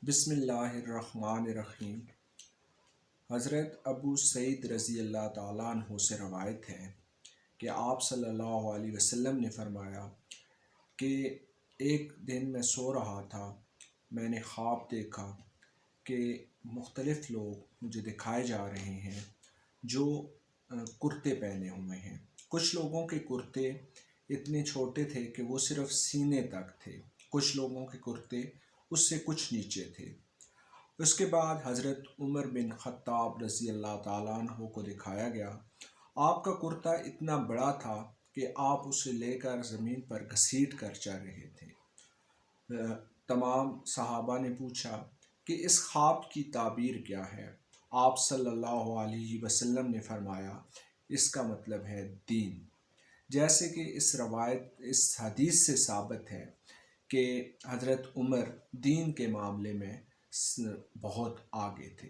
بسم اللہ الرحمن الرحیم۔ حضرت ابو سعید رضی اللہ تعالیٰ عنہ سے روایت ہے کہ آپ صلی اللہ علیہ وسلم نے فرمایا کہ ایک دن میں سو رہا تھا، میں نے خواب دیکھا کہ مختلف لوگ مجھے دکھائے جا رہے ہیں جو کرتے پہنے ہوئے ہیں۔ کچھ لوگوں کے کرتے اتنے چھوٹے تھے کہ وہ صرف سینے تک تھے، کچھ لوگوں کے کرتے اس سے کچھ نیچے تھے۔ اس کے بعد حضرت عمر بن خطاب رضی اللہ تعالیٰ عنہ کو دکھایا گیا، آپ کا کرتا اتنا بڑا تھا کہ آپ اسے لے کر زمین پر گھسیٹ کر چل رہے تھے۔ تمام صحابہ نے پوچھا کہ اس خواب کی تعبیر کیا ہے؟ آپ صلی اللہ علیہ وسلم نے فرمایا، اس کا مطلب ہے دین۔ جیسے کہ اس حدیث سے ثابت ہے کہ حضرت عمر دین کے معاملے میں بہت آگے تھے۔